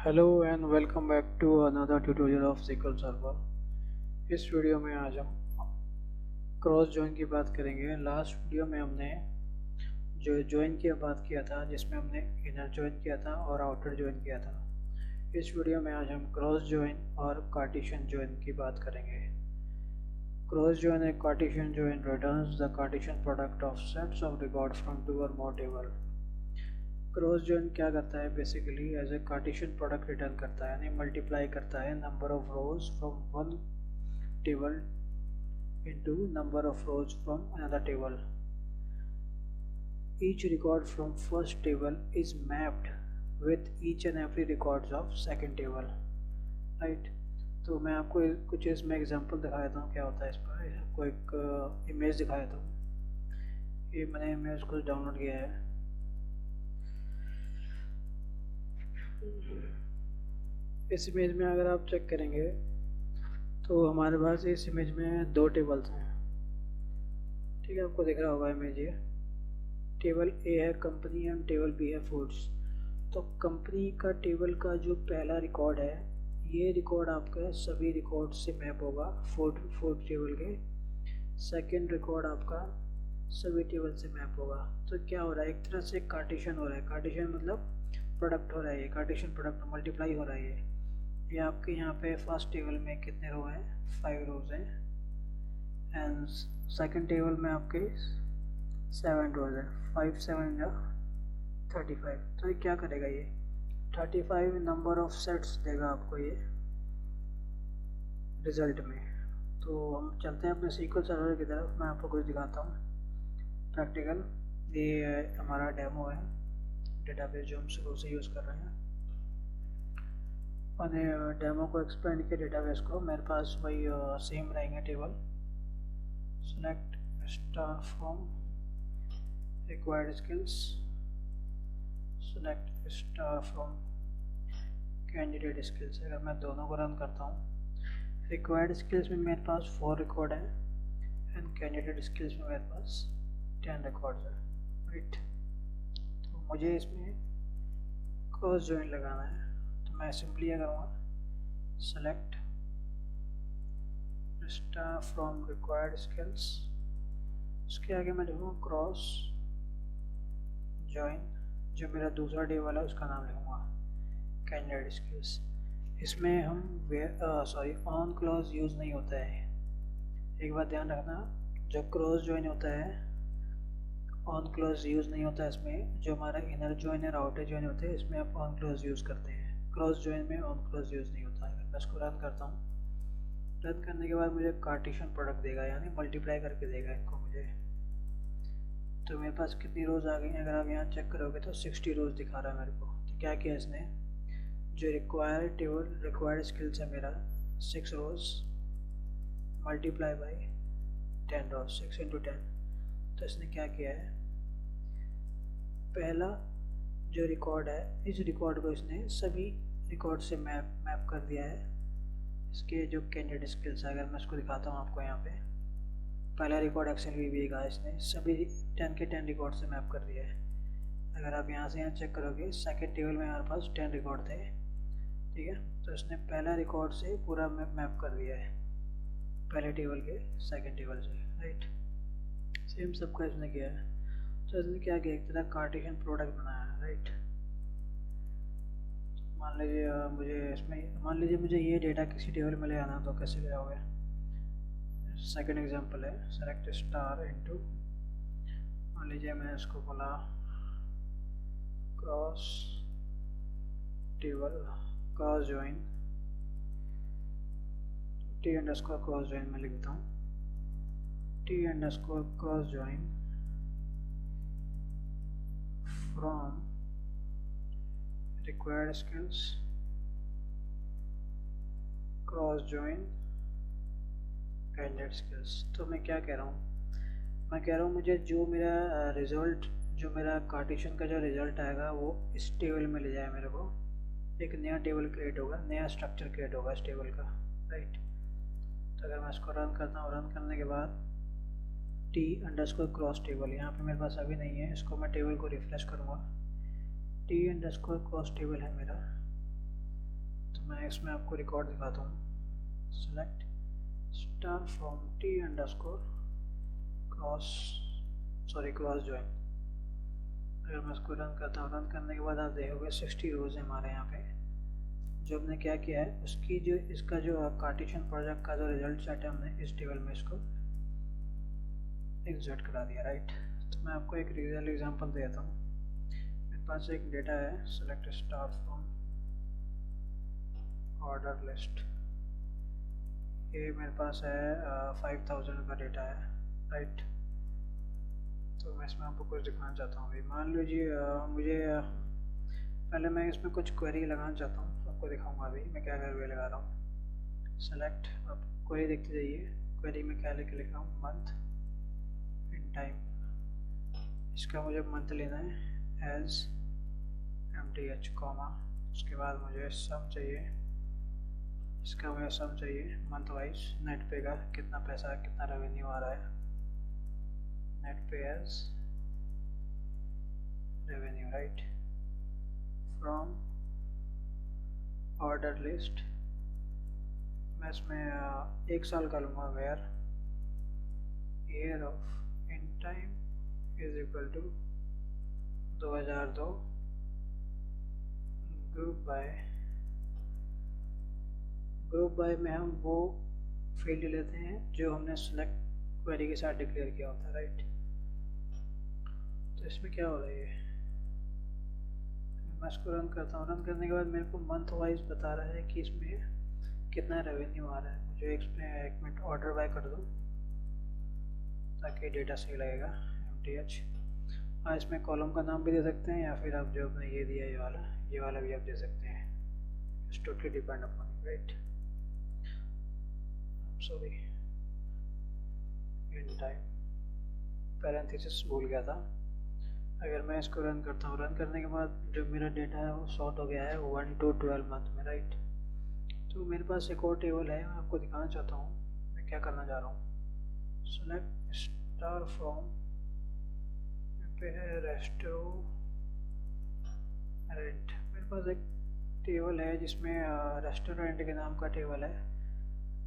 Hello and welcome back to another tutorial of SQL server. इस video में आज हम क्रॉस जॉइन की बात करेंगे। लास्ट वीडियो में हमने जो जॉइन की बात किया था, जिसमें हमने इनर जॉइन किया था और आउटर जॉइन किया था। इस वीडियो में आज हम क्रॉस जॉइन और कार्टेशियन जॉइन की बात करेंगे। क्रॉस जॉइन एक Cartesian join returns the Cartesian product of sets of record from two और मोर टेबल। क्रॉस जॉइन क्या करता है? Basically as a Cartesian product return करता है, यानी मल्टीप्लाई करता है number of rows from one table into number of rows from another table. Each record from first table is mapped with each and every records of second table, right. तो मैं आपको कुछ इसमें एग्जांपल दिखा देता हूँ क्या होता है इस पर। आपको एक इमेज दिखा देता हूँ। ये मैंने इमेज को डाउनलोड किया है। इस इमेज में अगर आप चेक करेंगे तो हमारे पास इस इमेज में दो टेबल्स हैं, ठीक है। आपको दिख रहा होगा इमेज। ये टेबल ए है कंपनी एंड टेबल बी है फूड्स। तो कंपनी का टेबल का जो पहला रिकॉर्ड है, ये रिकॉर्ड आपका सभी रिकॉर्ड से मैप होगा फूड टेबल के। सेकंड रिकॉर्ड आपका सभी टेबल से मैप होगा। तो क्या हो रहा है? एक तरह से कार्टेशियन हो रहा है। कार्टेशियन मतलब प्रोडक्ट हो रहा है, ये कार्टेशियन प्रोडक्ट मल्टीप्लाई हो रहा है। ये आपके यहाँ पे फर्स्ट टेबल में कितने रो हैं? 5 रोज हैं। एंड सेकंड टेबल में आपके 7 रोज हैं। 5 7 या 35। तो ये क्या करेगा? ये 35 नंबर ऑफ सेट्स देगा आपको ये रिजल्ट में। तो हम चलते हैं अपने SQL सर्वर की तरफ। मैं आपको कुछ दिखाता हूँ प्रैक्टिकल। ये हमारा डेमो है, डेटाबेस जो हम शुरू से यूज़ कर रहे हैं। मैंने डेमो को एक्सपेंड किया डेटाबेस को। मेरे पास वही सेम रहेंगे table. Select star from required skills, select star from candidate skills. अगर मैं दोनों को रन करता हूँ, रिक्वायर्ड स्किल्स में मेरे पास 4 रिकॉर्ड हैं एंड कैंडिडेट स्किल्स में मेरे पास 10 रिकॉर्ड्स हैं, राइट। तो मुझे इसमें क्रॉस जॉइन लगाना है। तो मैं सिंपली क्या करूँगा, select star from required skills, उसके आगे मैं लिखूँगा क्रॉस जॉइन। जो मेरा दूसरा टेबल है उसका नाम लिखूँगा कैंडिडेट स्किल्स। इसमें हम ऑन क्लॉज यूज़ नहीं होता है। एक बात ध्यान रखना, जब क्रॉस जॉइन होता है ऑन क्लॉज यूज़ नहीं होता है इसमें। जो हमारा इनर जॉइन और आउटर जॉइन होते हैं, इसमें आप ऑन क्लॉज यूज़ करते हैं। क्रॉस जॉइन में ऑन क्लॉज यूज़ नहीं होता है। अगर मैं इसको रन करता हूँ, रन करने के बाद मुझे कार्टेशियन प्रोडक्ट देगा, यानी मल्टीप्लाई करके देगा इनको मुझे। तो मेरे पास कितनी रोज़ आ गई? अगर आप यहाँ चेक करोगे तो 60 रोज़ दिखा रहा है मेरे को। तो क्या किया इसने, जो रिक्वायर्ड टेबल रिक्वायर्ड स्किल्स है मेरा 6 रोज़ मल्टीप्लाई बाई 10 रोज, 6 इंटू 10। तो इसने क्या किया है, पहला जो रिकॉर्ड है, इस रिकॉर्ड को इसने सभी रिकॉर्ड से मैप कर दिया है। इसके जो कैंडिडेट स्किल्स है, अगर मैं इसको दिखाता हूँ आपको, यहाँ पे पहला रिकॉर्ड एक्सेल VBA का इसने सभी 10 के 10 रिकॉर्ड से मैप कर दिया है। अगर आप यहाँ से यहाँ चेक करोगे, सेकंड टेबल में हमारे पास 10 रिकॉर्ड थे, ठीक है। तो इसने पहला रिकॉर्ड से पूरा मैप कर दिया है, पहले टेबल के सेकंड टेबल से, राइट। सेम सबका इसने किया है। तो इसने क्या किया, एक तरह कार्टेशियन प्रोडक्ट बनाया है, राइट। मान लीजिए मुझे ये डेटा किसी टेबल में ले आना, तो कैसे ले आओगे? सेकंड एग्जांपल है, सेलेक्ट स्टार इनटू, मान लीजिए मैं इसको बोला cross table cross join, T underscore cross join में लिखता हूँ, T underscore cross join from required skills cross join candidate skills. तो मैं क्या कह रहा हूँ, मैं कह रहा हूँ मुझे जो मेरा रिजल्ट, जो मेरा कार्टेशियन का जो रिजल्ट आएगा वो इस टेबल में ले जाए मेरे को। एक नया टेबल क्रिएट होगा, नया स्ट्रक्चर क्रिएट होगा इस टेबल का, राइट। तो अगर मैं इसको रन करता हूँ, रन करने के बाद T अंडरस्कोर क्रॉस टेबल, यहाँ पे मेरे पास अभी नहीं है, इसको मैं टेबल को रिफ्रेश करूँगा। T अंडरस्कोर क्रॉस टेबल है मेरा, तो मैं इसमें आपको रिकॉर्ड दिखाता हूँ। Select star from T underscore cross join. अगर मैं इसको रन करता हूँ, रन करने के बाद आप देखोगे 60 रोज है हमारे यहाँ पे। जो हमने क्या किया है उसकी जो इसका जो कार्टेशियन प्रोजेक्ट का जो रिजल्ट सेट है हमने इस टेबल में इसको एग्जर्ट करा दिया, राइट। तो मैं आपको एक रियल एग्जांपल देता हूँ। मेरे पास एक डेटा है, select star from order list. ये मेरे पास है 5000 का डेटा है, राइट। तो मैं इसमें आपको कुछ दिखाना चाहता हूँ। अभी मान लीजिए मुझे पहले मैं इसमें कुछ क्वेरी लगाना चाहता हूँ, आपको दिखाऊंगा अभी मैं क्या क्वेरी लगा रहा हूँ। सेलेक्ट, आप क्वेरी देखते जाइए। क्वेरी में क्या लिख रहा हूँ, मंथ इन टाइम। इसका मुझे मंथ लेना है एज MTH कॉमा, उसके बाद मुझे सम चाहिए। इसका मुझे सम चाहिए मंथ वाइज, नेट पे का कितना पैसा कितना रेवेन्यू आ रहा है, net pay as revenue, right. From order list मैं इसमें 1 साल का लूँगा, where year of in time is equal to 2002। Group by में हम वो फील्ड लेते हैं जो हमने सेलेक्ट क्वेरी के साथ डिक्लेयर किया होता है, राइट। तो इसमें क्या हो रहा है, मैं इसको रन करता हूँ। रन करने के बाद मेरे को मंथ वाइज बता रहा है कि इसमें कितना रेवेन्यू आ रहा है। मुझे इसमें 1 मिनट ऑर्डर बाय कर दूँ ताकि डेटा सही लगेगा, MTH। हाँ, इसमें कॉलम का नाम भी दे सकते हैं या फिर आप जो आपने ये दिया ये वाला भी आप दे सकते हैं। It's totally depend upon, right. Sorry, in time parenthesis भूल गया था। अगर मैं इसको रन करता हूँ, रन करने के बाद जो मेरा डेटा है वो सॉर्ट हो गया है 1 to 12 मंथ में, राइट। तो मेरे पास एक और टेबल है, मैं आपको दिखाना चाहता हूँ मैं क्या करना चाह रहा हूँ। सेलेक्ट स्टार फ्रॉम पे है रेस्टोरेंट। मेरे पास एक टेबल है जिसमें रेस्टोरेंट के नाम का टेबल है,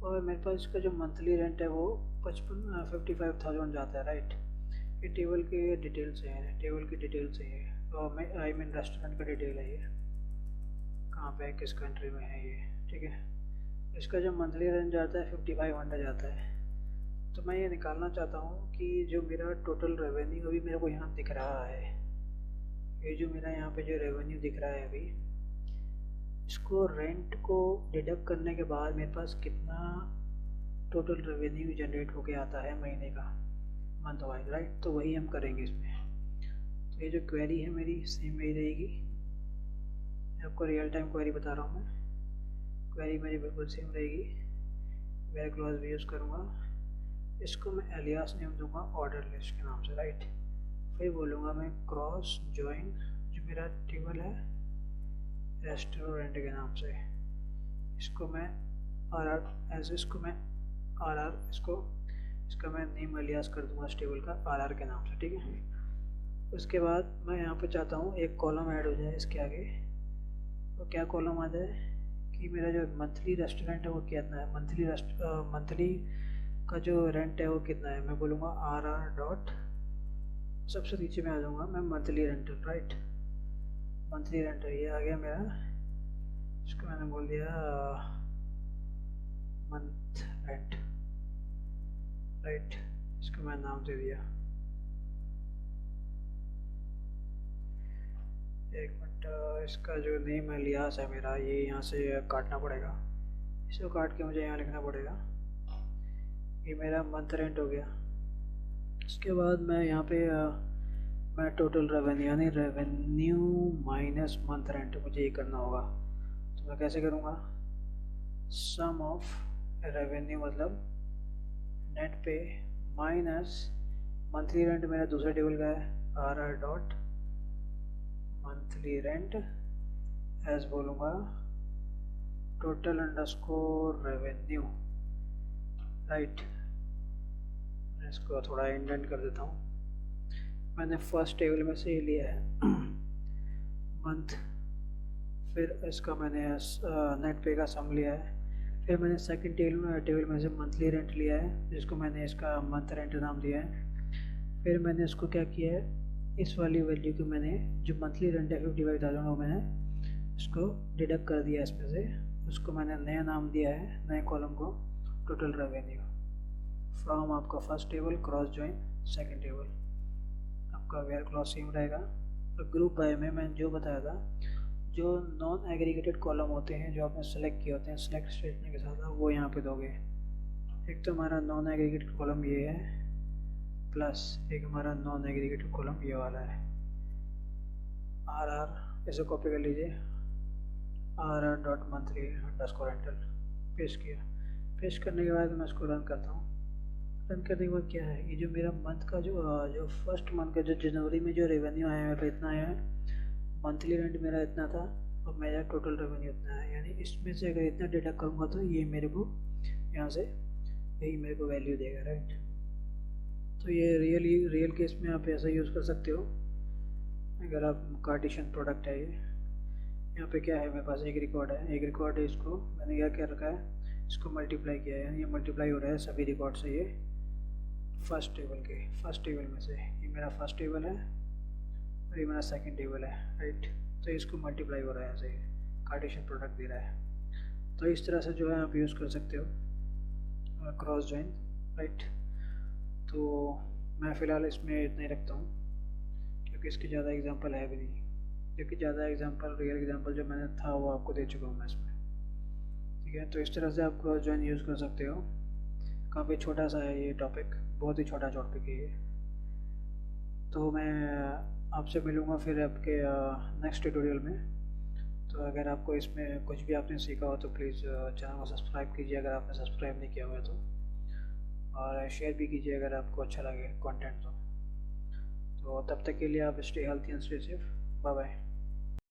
और मेरे पास इसका जो मंथली रेंट है वो 55,000 जाता है, राइट। ये टेबल के डिटेल्स हैं, टेबल की डिटेल्स है ये, और मैं आई मीन रेस्टोरेंट का डिटेल है ये, कहाँ पे है, किस कंट्री में है ये, ठीक है। इसका जो मंथली रेंट जाता है 5500 जाता है। तो मैं ये निकालना चाहता हूँ कि जो मेरा टोटल रेवेन्यू अभी मेरे को यहाँ दिख रहा है, ये जो मेरा यहाँ पे जो रेवेन्यू दिख रहा है अभी, इसको रेंट को डिडक्ट करने के बाद मेरे पास कितना टोटल रेवेन्यू जनरेट होके आता है महीने का, मंथ वाइज, राइट। तो वही हम करेंगे इसमें। तो ये जो क्वेरी है मेरी सेम वही रहेगी, आपको रियल टाइम क्वेरी बता रहा हूँ मैं। क्वेरी मेरी बिल्कुल सेम रहेगी, वेयर क्लॉज भी यूज़ करूँगा। इसको मैं एलियास नेम दूंगा ऑर्डर लिस्ट के नाम से, राइट। फिर बोलूँगा मैं क्रॉस ज्वाइन जो मेरा टेबल है रेस्टोरेंट के नाम से, इसको मैं इसको मैं इसका मैं नेम एलियास कर दूंगा इस टेबल का RR के नाम से, ठीक है। उसके बाद मैं यहाँ पे चाहता हूँ एक कॉलम ऐड हो जाए इसके आगे। तो क्या कॉलम आ जाए कि मेरा जो मंथली रेस्टोरेंट है वो कितना है, मंथली का जो रेंट है वो कितना है। मैं बोलूँगा RR डॉट, सबसे नीचे में आ जाऊँगा मैं monthly rental, right. Monthly rent ये आ गया मेरा, इसको मैंने बोल दिया मंथ रेंट, राइट। इसको मैं नाम दे दिया, एक मिनट, इसका जो नेम एलियास है मेरा ये यहाँ से काटना पड़ेगा, इसको काट के मुझे यहाँ लिखना पड़ेगा। ये मेरा मंथ रेंट हो गया। इसके बाद मैं यहाँ पे मैं टोटल रेवेन्यू यानी रेवेन्यू माइनस मंथ रेंट मुझे ये करना होगा। तो मैं कैसे करूँगा, सम ऑफ रेवेन्यू मतलब net pay minus monthly rent मेरा दूसरे टेबल का है RR dot monthly rent as बोलूँगा टोटल अंडरस्कोर रेवेन्यू, राइट। इसको थोड़ा इंडेंट कर देता हूँ, मैंने फर्स्ट टेबल में से ही लिया है मंथ फिर इसका मैंने नेट पे का सम लिया है। फिर मैंने सेकंड टेबल में से मंथली रेंट लिया है, जिसको मैंने इसका मंथ रेंट नाम दिया है। फिर मैंने इसको क्या किया है, इस वाली वैल्यू को मैंने जो मंथली रेंट है 55,000 वो मैंने इसको डिडक्ट कर दिया इसमें से। उसको मैंने नया नाम दिया है, नए कॉलम को टोटल रेवेन्यू फ्रॉम आपका first table cross join second table. आपका वेयर क्लॉज सेम रहेगा। तो ग्रुप बाय में मैंने जो बताया था, जो नॉन एग्रीगेटेड कॉलम होते हैं जो आपने सेलेक्ट किए होते हैं सेलेक्ट स्टेटमेंट के साथ, वो यहाँ पे दोगे। एक तो हमारा नॉन एग्रीगेटेड कॉलम ये है, प्लस एक हमारा नॉन एग्रीगेटेड कॉलम ये वाला है। आर इसे कॉपी कर लीजिए, RR.monthly_rental पेस्ट किया। पेस्ट करने के बाद मैं इसको रन करता हूँ। रन करने के बाद क्या है, ये जो मेरा मंथ का जो फर्स्ट मंथ का जो जनवरी में जो रेवेन्यू आया मेरे पे इतना आया है, मंथली रेंट मेरा इतना था और मेरा टोटल रेवेन्यू इतना है। यानी इसमें से अगर इतना डेटा करूँगा तो ये मेरे को यहाँ से यही मेरे को वैल्यू देगा, राइट। तो ये रियल केस में आप ऐसा यूज़ कर सकते हो। अगर आप कार्टेशियन प्रोडक्ट है, ये यहाँ पे क्या है, मेरे पास एक रिकॉर्ड है, इसको मैंने क्या रखा है, इसको मल्टीप्लाई किया है। यानी ये मल्टीप्लाई हो रहा है सभी रिकॉर्ड से, ये फर्स्ट टेबल में से ये मेरा फर्स्ट टेबल है और ये मेरा सेकंड टेबल है, राइट। तो इसको मल्टीप्लाई हो रहा है, ऐसे कार्टेशियन प्रोडक्ट दे रहा है। तो इस तरह से जो है आप यूज़ कर सकते हो क्रॉस जॉइन, राइट। तो मैं फ़िलहाल इसमें इतना ही रखता हूँ, क्योंकि इसके ज़्यादा एग्जांपल है भी नहीं, क्योंकि ज़्यादा रियल एग्जांपल जो मैंने था वो आपको दे चुका हूँ मैं इसमें, ठीक है। तो इस तरह से आप क्रॉस जॉइन यूज़ कर सकते हो। काफ़ी छोटा सा है ये टॉपिक, बहुत ही छोटा टॉपिक है ये। तो मैं आपसे मिलूँगा फिर आपके नेक्स्ट ट्यूटोरियल में। तो अगर आपको इसमें कुछ भी आपने सीखा हो तो प्लीज़ चैनल को सब्सक्राइब कीजिए अगर आपने सब्सक्राइब नहीं किया हुआ है तो, और शेयर भी कीजिए अगर आपको अच्छा लगे कंटेंट तो तब तक के लिए आप stay healthy and stay safe. Bye bye.